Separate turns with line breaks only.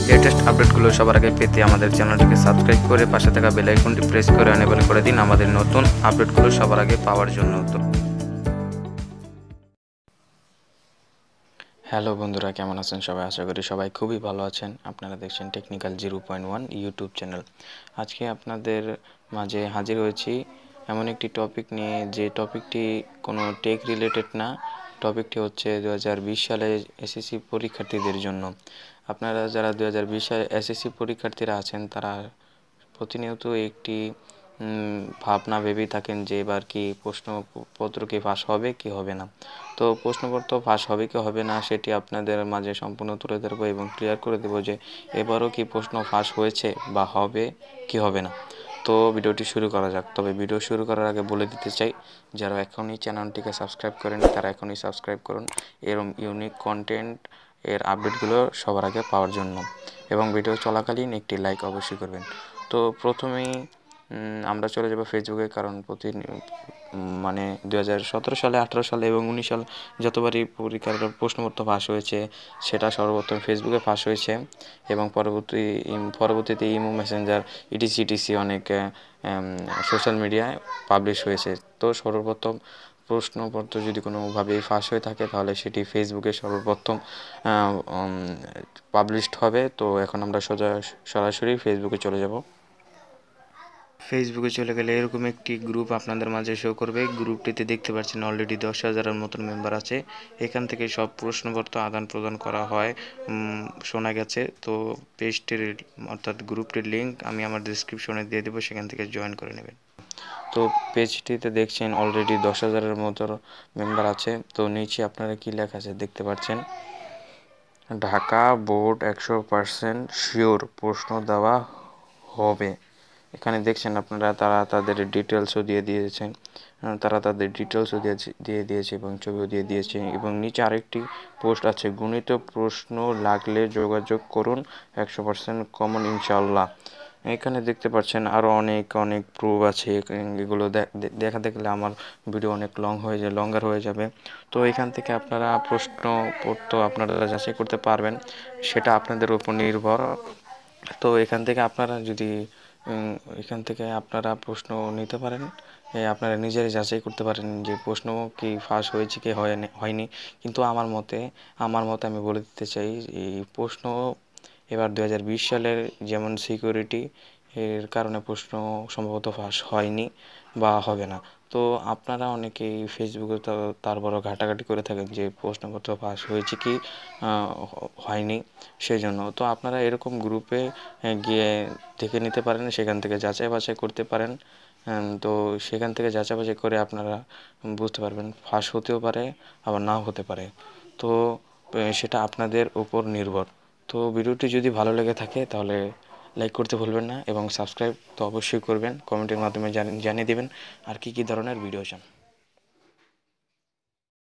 Latest আপডেটগুলো সবার আগে পেতে আমাদের চ্যানেলটিকে সাবস্ক্রাইব করে পাশে থাকা বেল আইকনটি প্রেস করে এনেবল করে দিন আমাদের নতুন আপডেটগুলো সবার আগে পাওয়ার জন্য। তো হ্যালো বন্ধুরা, কেমন আছেন সবাই? আশা করি সবাই খুবই ভালো আছেন। আপনারা দেখছেন টেকনিক্যাল 0.1 ইউটিউব চ্যানেল। আজকে আপনাদের মাঝে হাজির হয়েছি এমন একটি টপিক নিয়ে, যে টপিকটি কোনো টেক রিলেটেড না। টপিকটি হচ্ছে 2020 সালে এসএসসি পরীক্ষার্থীদের জন্য। আপনারা যারা 2020 সালে এসএসসি পরীক্ষার্থীরা আছেন, তারা প্রতিনিয়ত একটি ভাবনা ভেবেই থাকেন যে এবার কি প্রশ্নপত্র কি ফাঁস হবে কি হবে না। তো প্রশ্নপত্র ফাঁস হবে কি হবে না সেটি আপনাদের মাঝে সম্পূর্ণ তুলে ধরবো এবং ক্লিয়ার করে দেবো যে এবারও কি প্রশ্ন ফাঁস হয়েছে বা হবে কি হবে না। তো ভিডিওটি শুরু করা যাক। তবে ভিডিও শুরু করার আগে বলে দিতে চাই, যারা এখনই চ্যানেলটিকে সাবস্ক্রাইব করেনি তারা এখনই সাবস্ক্রাইব করুন এরকম ইউনিক কন্টেন্ট এর আপডেটগুলো সবার আগে পাওয়ার জন্য, এবং ভিডিও চলাকালীন একটি লাইক অবশ্যই করবেন। তো প্রথমেই আমরা চলে যাব ফেসবুকে, কারণ মানে 2017 সালে, 18 সালে এবং 19 সাল যতবারই পরীক্ষার প্রশ্নপত্র ফাঁস হয়েছে সেটা সর্বপ্রথম ফেসবুকে ফাঁস হয়েছে, এবং পরবর্তীতে ইমো, মেসেঞ্জার, ইটিসি অনেক সোশ্যাল মিডিয়ায় পাবলিশ হয়েছে। তো সর্বপ্রথম প্রশ্নপত্র যদি কোনোভাবে ফাঁস হয়ে থাকে তাহলে সেটি ফেসবুকে সর্বপ্রথম পাবলিশড হবে। তো এখন আমরা সরাসরি ফেসবুকে চলে যাব। ফেসবুকে চলে গেলে এরকম একটি গ্রুপ আপনাদের মাঝে শো করবে। গ্রুপটিতে দেখতে পাচ্ছেন অলরেডি 10,000-এর মতন মেম্বার আছে। এখান থেকে সব প্রশ্নপত্র আদান প্রদান করা হয় শোনা গেছে। তো পেজটির অর্থাৎ গ্রুপটির লিঙ্ক আমি আমার ডিসক্রিপশনে দিয়ে দেবো, সেখান থেকে জয়েন করে নেবেন। তো পেজটিতে দেখছেন অলরেডি 10,000-এর মতো মেম্বার আছে। তো নিচে আপনারা কি লেখা আছে দেখতে পাচ্ছেন, ঢাকা বোর্ড 100% শিওর প্রশ্ন দেওয়া হবে। এখানে দেখছেন আপনারা তারা তাদের ডিটেলসও দিয়ে দিয়েছে, এবং ছবিও দিয়ে দিয়েছে। এবং নিচে আরেকটি পোস্ট আছে, গণিত প্রশ্ন লাগলে যোগাযোগ করুন, 100% কমন ইনশাআল্লাহ। এখানে দেখতে পাচ্ছেন আরও অনেক প্রুফ আছে। এগুলো দেখাতে গেলে আমার ভিডিও অনেক লঙ্গার হয়ে যাবে। তো এখান থেকে আপনারা প্রশ্নপত্র আপনারা যাচাই করতে পারবেন, সেটা আপনাদের উপর নির্ভর। তো এখান থেকে আপনারা প্রশ্ন নিতে পারেন, আপনারা নিজেরাই যাচাই করতে পারেন যে প্রশ্ন কি ফাঁস হয়েছে কি হয়নি। কিন্তু আমার মতে আমি বলে দিতে চাই, এই প্রশ্ন এবার 2020 সালের যেমন সিকিউরিটি এর কারণে প্রশ্ন সম্ভবত ফাঁস হয়নি বা হবে না। তো আপনারা অনেকেই ফেসবুকে তারপর ঘাটাঘাটি করে থাকেন যে প্রশ্নপত্র ফাঁস হয়েছে কি হয়নি সেই জন্য। তো আপনারা এরকম গ্রুপে গিয়ে দেখে নিতে পারেন, সেখান থেকে যাচাই বাছাই করতে পারেন। তো সেখান থেকে যাচাই বাছাই করে আপনারা বুঝতে পারবেন ফাঁস হতেও পারে আবার নাও হতে পারে। তো সেটা আপনাদের উপর নির্ভর। তো ভিডিওটি যদি ভালো লেগে থাকে তাহলে লাইক করতে ভুলবেন না, এবং সাবস্ক্রাইব তো অবশ্যই করবেন। কমেন্টের মাধ্যমে জানিয়ে দেবেন আর কী ধরনের ভিডিও চান।